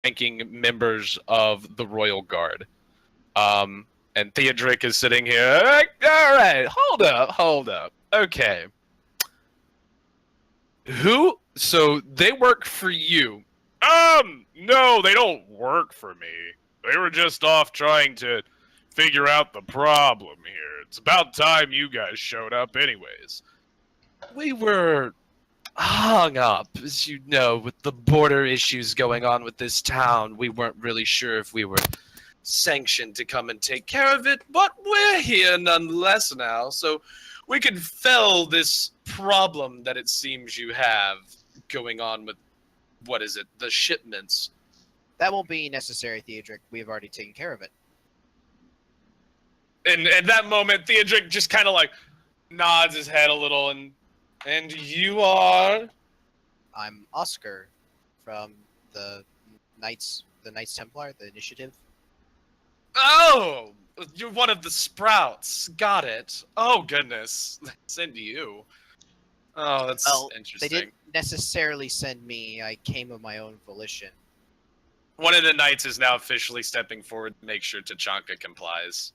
ranking members of the Royal Guard. And Theodric is sitting here. All right, hold up. Okay. Who? So they work for you? No, they don't work for me. They were just off trying to figure out the problem here. It's about time you guys showed up anyways. We were hung up, as you know, with the border issues going on with this town. We weren't really sure if we were sanctioned to come and take care of it, but we're here nonetheless now, so we can fell this problem that it seems you have going on with, what is it, the shipments. That won't be necessary, Theodric. We have already taken care of it. And at that moment, Theodric just kind of like nods his head a little, and you are? I'm Oscar from the Knights Templar, the initiative. Oh, you're one of the sprouts. Got it. Oh, goodness. Send you. Oh, that's interesting. They didn't necessarily send me. I came of my own volition. One of the knights is now officially stepping forward to make sure TACHANKA complies.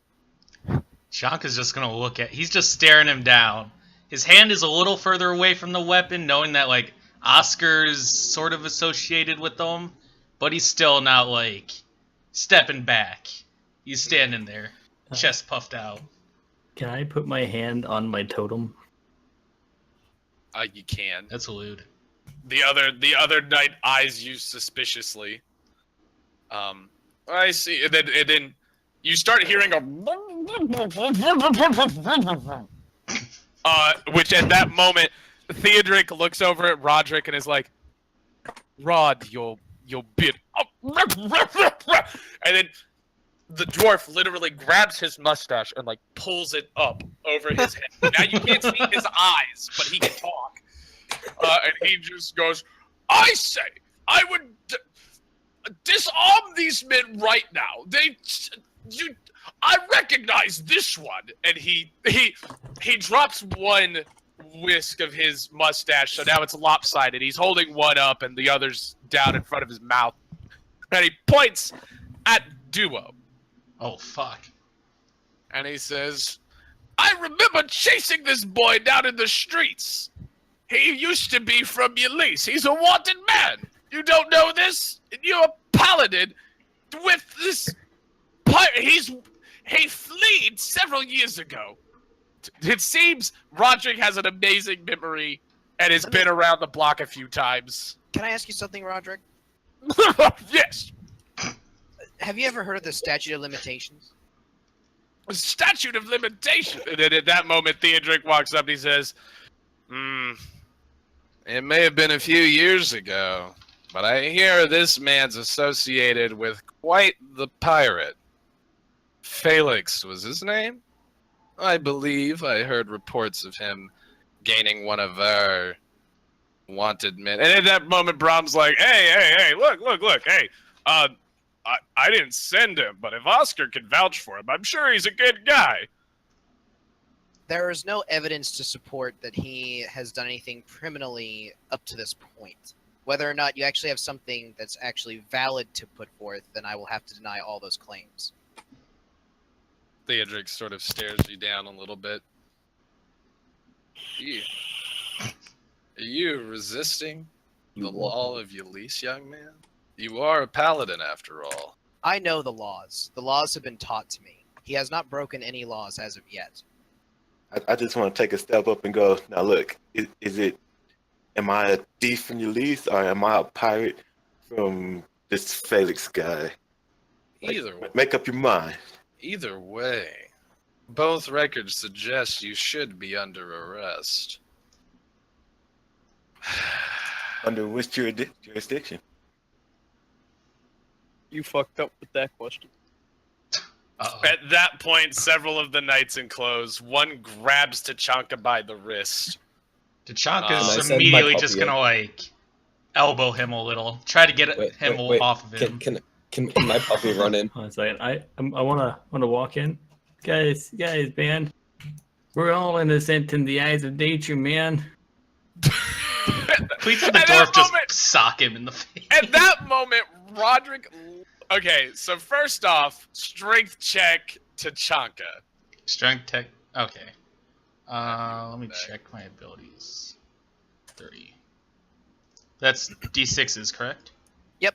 TACHANKA's just going to look at... He's just staring him down. His hand is a little further away from the weapon, knowing that, like, Oscar's sort of associated with them, but he's still not, like, stepping back. He's standing there, chest puffed out. Can I put my hand on my totem? You can. That's lewd. The other knight eyes you suspiciously. I see. And then you start hearing a which at that moment Theodric looks over at Roderick and is like, Rod, you'll bit up. And then the dwarf literally grabs his mustache and like pulls it up over his head. Now you can't see his eyes, but he can talk. And he just goes, I say, I would disarm these men right now. I recognize this one. And he drops one whisk of his mustache, so now it's lopsided. He's holding one up and the other's down in front of his mouth. And he points at Duo. Oh, fuck. And he says, I remember chasing this boy down in the streets. He used to be from Yulise. He's a wanted man. You don't know this? You're a paladin with this pirate. He fled several years ago. It seems Roderick has an amazing memory and has been around the block a few times. Can I ask you something, Roderick? Yes. Have you ever heard of the statute of limitations? A statute of limitation. And then at that moment, Theodric walks up and he says, it may have been a few years ago, but I hear this man's associated with quite the pirate. Felix was his name? I believe I heard reports of him gaining one of our wanted men. And at that moment, Brahm's like, hey, look, hey, I didn't send him, but if Oscar can vouch for him, I'm sure he's a good guy. There is no evidence to support that he has done anything criminally up to this point. Whether or not you actually have something that's actually valid to put forth, then I will have to deny all those claims. Theodric sort of stares you down a little bit. Are you resisting the law of Yulise, young man? You are a paladin, after all. I know the laws. The laws have been taught to me. He has not broken any laws as of yet. I just want to take a step up and go, now look, am I a thief from Yulise, or am I a pirate from this Felix guy? Either way. Make up your mind. Either way, both records suggest you should be under arrest. Under which jurisdiction? You fucked up with that question. At that point, several of the knights in clothes, one grabs TACHANKA by the wrist. TACHANKA's immediately just gonna, like, elbow him a little. Try to get him off of him. Can my puppy run in? Hold on a second. I wanna walk in. Guys, man. We're all innocent in the eyes of nature, man. Please have the dwarf just sock him in the face. At that moment, Roderick. Okay, so first off, strength check Tachanka. Strength tech. Okay. Let me check my abilities. 30. That's D6s, correct? Yep.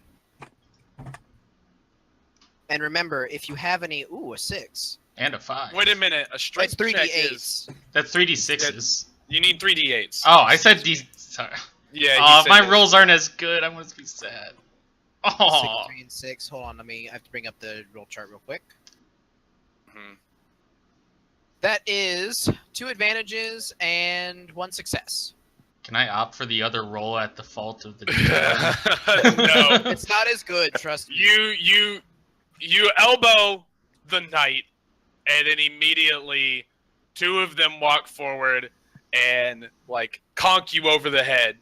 And remember, if you have any, a 6. And a 5. Wait a minute, a It's strength 3d8s. check is. That's 3d6s. You need 3d8s. Oh, I said D. Sorry. Yeah. Oh, you if my said rolls aren't as good, I'm gonna be sad. 6, Oh. 3, and 6. Hold on, I have to bring up the roll chart real quick. Mhm. That is 2 advantages and 1 success. Can I opt for the other roll at the fault of the No. It's not as good, trust me. You elbow the knight, and then immediately 2 of them walk forward and like conk you over the head.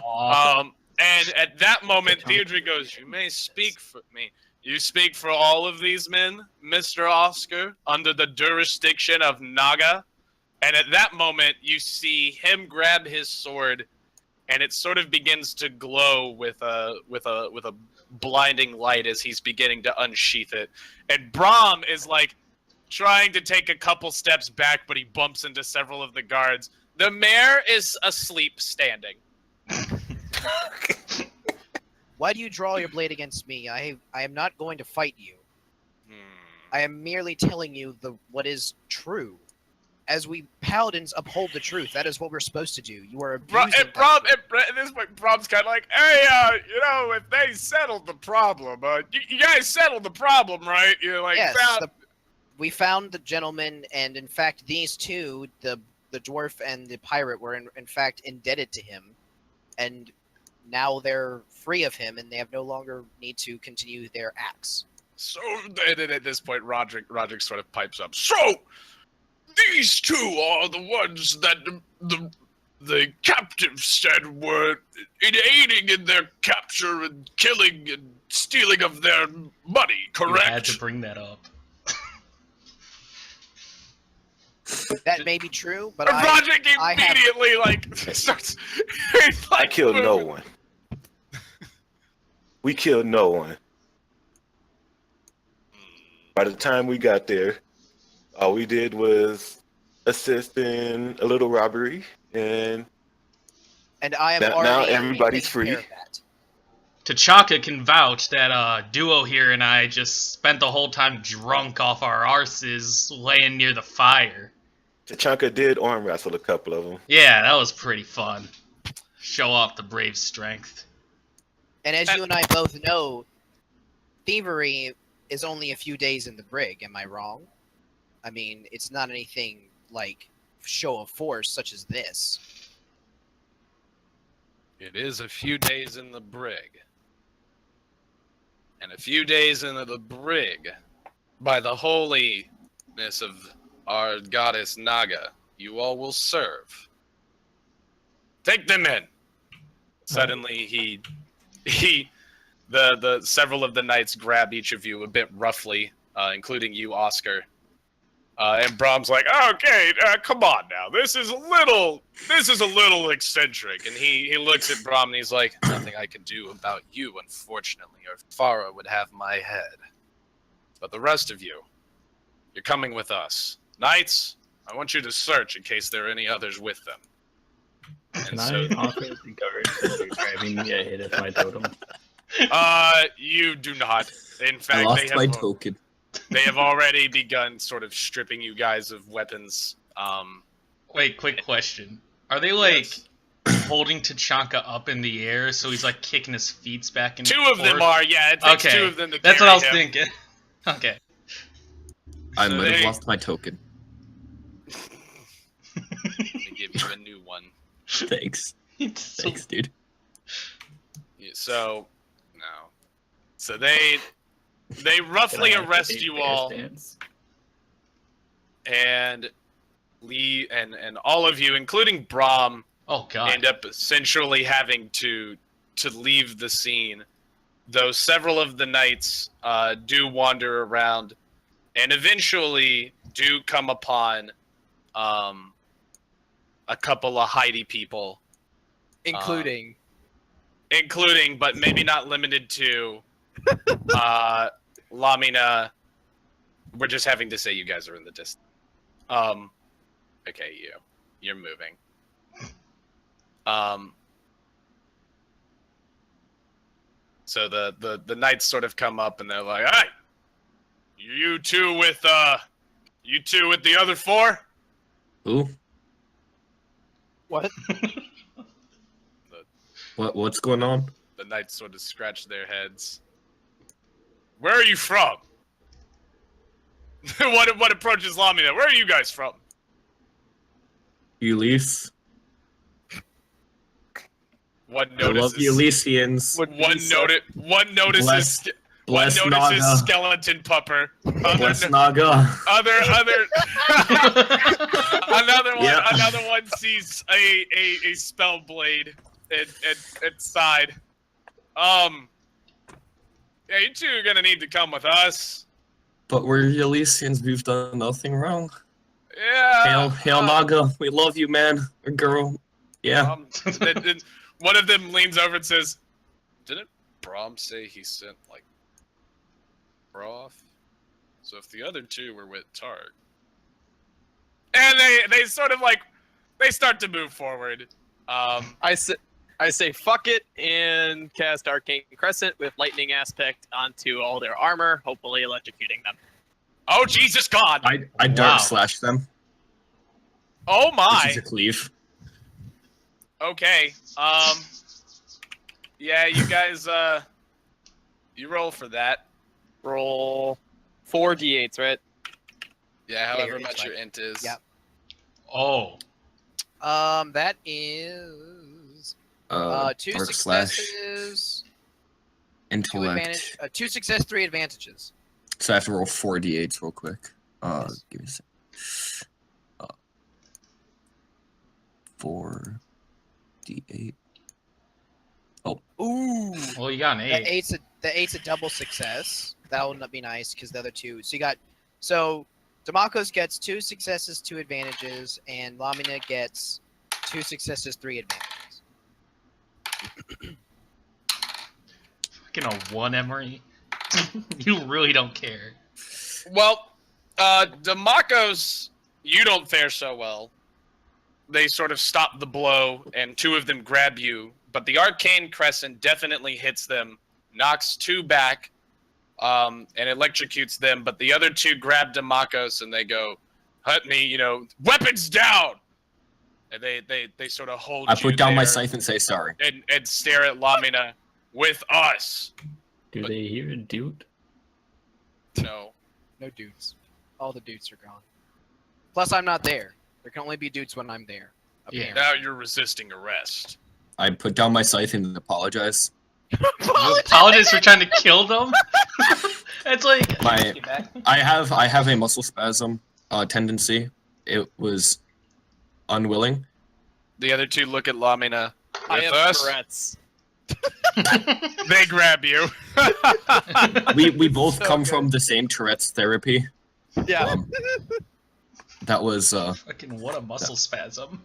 Aw. And at that moment, Deirdre goes, "You may speak for me. You speak for all of these men, Mr. Oscar, under the jurisdiction of Naga." And at that moment, you see him grab his sword, and it sort of begins to glow with a blinding light as he's beginning to unsheath it. And Brahm is like trying to take a couple steps back, but he bumps into several of the guards. The mayor is asleep standing. Why do you draw your blade against me? I am not going to fight you. I am merely telling you what is true. As we paladins uphold the truth, that is what we're supposed to do. You are abusing At this point, Brom's kind of like, "Hey, if they settled the problem, you guys settled the problem, right? You like yes, found." we found the gentleman, and in fact, these two, the dwarf and the pirate, were in fact indebted to him, and now they're free of him, and they have no longer need to continue their acts. So at this point, Roderick sort of pipes up. So these 2 are the ones that the captive said were aiding in their capture and killing and stealing of their money, correct? You had to bring that up. That may be true, but Roderick I have- immediately starts. I killed no one. We killed no one. By the time we got there, all we did was assist in a little robbery, and I am now already everybody's taking free. care of that. Tachanka can vouch that Duo here and I just spent the whole time drunk off our arses laying near the fire. Tachanka did arm wrestle a couple of them. Yeah, that was pretty fun. Show off the brave strength. And as you and I both know, thievery is only a few days in the brig. Am I wrong? I mean, it's not anything like show of force such as this. It is a few days in the brig. And a few days into the brig, by the holiness of our goddess Naga, you all will serve. Take them in. Suddenly the several of the knights grab each of you a bit roughly, including you, Oscar. And Brahm's like, "Okay, come on now. This is a little eccentric." And he looks at Brahm and he's like, "Nothing I can do about you, unfortunately, or Farah would have my head. But the rest of you, you're coming with us. Knights, I want you to search in case there are any others with them." Can I offer the courage that you're driving me ahead of my totem? You do not. In I fact, lost my token. they have already begun sort of stripping you guys of weapons. Wait, quick question. Are they like Yes. holding Tachanka up in the air so he's like kicking his feet back and 2 of them forth? are, yeah. It takes Okay, 2 of them to that's what carry I was him. thinking. Okay. I So might they- have lost my token. Let me give you a new one. Thanks. Thanks, dude. So, no. So they roughly Can I arrest activate you bear all, stance? and Lee and all of you, including Brahm, Oh god. end up essentially having to leave the scene. Though several of the knights do wander around, and eventually do come upon a couple of Heidi people, Including including, but maybe not limited to, Lamina, we're just having to say you guys are in the distance. Okay, you're moving. So the knights sort of come up and they're like, "Hey, you two with the other four?" Who? What? What's going on? The knights sort of scratch their heads. Where are you from? what approaches Lamina? Where are you guys from? Ulysses. One I love notices. the Elysians. One notices. Bless One notices Naga. skeleton pupper. Bless Naga. Other Yeah. another one sees a spell blade inside. Yeah, you two are gonna need to come with us. But we're Elysians. We've done nothing wrong. Yeah. Hail Naga. We love you, man. Or girl. Yeah. Then one of them leans over and says, "Didn't Brahm say he sent like broth? So if the other two were with Targ." And they sort of like they start to move forward. I say fuck it and cast Arcane Crescent with Lightning Aspect onto all their armor, hopefully electrocuting them. Oh Jesus God! I dark slash them. Oh Which my! is a cleave. Okay. Yeah, you guys. You roll for that. Roll 4 d8s, right? Yeah, however your much intellect. your int is. Yep. Oh. That is 2 Dark slash successes, 2 intellect. advantage, 2 success, 3 advantages. So I have to roll 4 d8s real quick. Yes. Give me a sec. 4 d8. Ooh. Well, you got an 8. The eight's a double success. That will not be nice because the other two. So Demakos gets 2 successes, 2 advantages, and Lamina gets 2 successes, 3 advantages. Fucking a 1, Emery. You really don't care. Well, Demakos, you don't fare so well. They sort of stop the blow, and 2 of them grab you. But the Arcane Crescent definitely hits them, knocks 2 back, and electrocutes them. But the other 2 grab Demakos, and they go, "Hutney, weapons down!" And they sort of hold I you put down my there scythe and say sorry. and stare at Lamina with us. Do they hear a dude? No. No dudes. All the dudes are gone. Plus, I'm not there. There can only be dudes when I'm there. Yeah. apparently. Now you're resisting arrest. I put down my scythe and apologize. You apologize for trying to kill them? It's like... My- I have a muscle spasm tendency. It was unwilling. The other 2 look at Lamina I with have us. Tourette's. They grab you. We both So come good. from the same Tourette's therapy. Yeah. That was Fucking what a muscle spasm.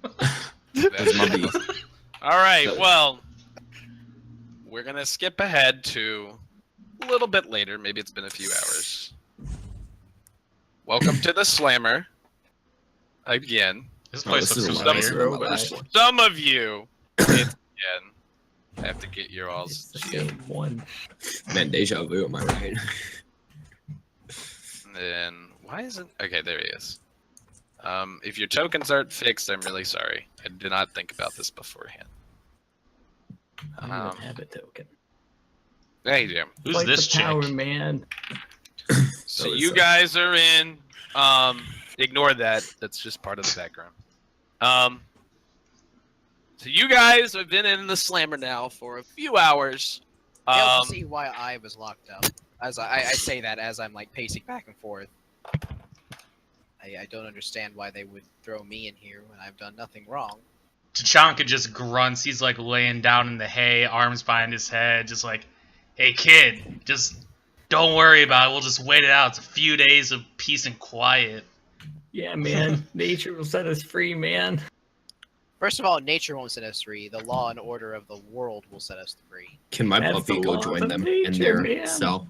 that was my beef. All right, So- well, we're going to skip ahead to a little bit later. Maybe it's been a few hours. Welcome to the Slammer. Again. This Oh, place this is looks a lot familiar. of throwback. Some of you, it's again, I have to get your all's It's the same one. Man, deja vu, am I right? And then, why isn't... Okay, there he is. If your tokens aren't fixed, I'm really sorry. I did not think about this beforehand. I don't even have a token. There you do. Who's Fight this the power, chick? man. So was, you guys are in. Ignore that. That's just part of the background. So you guys have been in the Slammer now for a few hours. Fail to see why I was locked up. As I say that as I'm like pacing back and forth. I don't understand why they would throw me in here when I've done nothing wrong. Tachanka just grunts. He's like laying down in the hay, arms behind his head, just like, "Hey kid, just don't worry about it. We'll just wait it out. It's a few days of peace and quiet." Yeah, man. Nature will set us free, man. First of all, nature won't set us free. The law and order of the world will set us free. Can my That's puppy the go laws join of them in nature, their man. cell?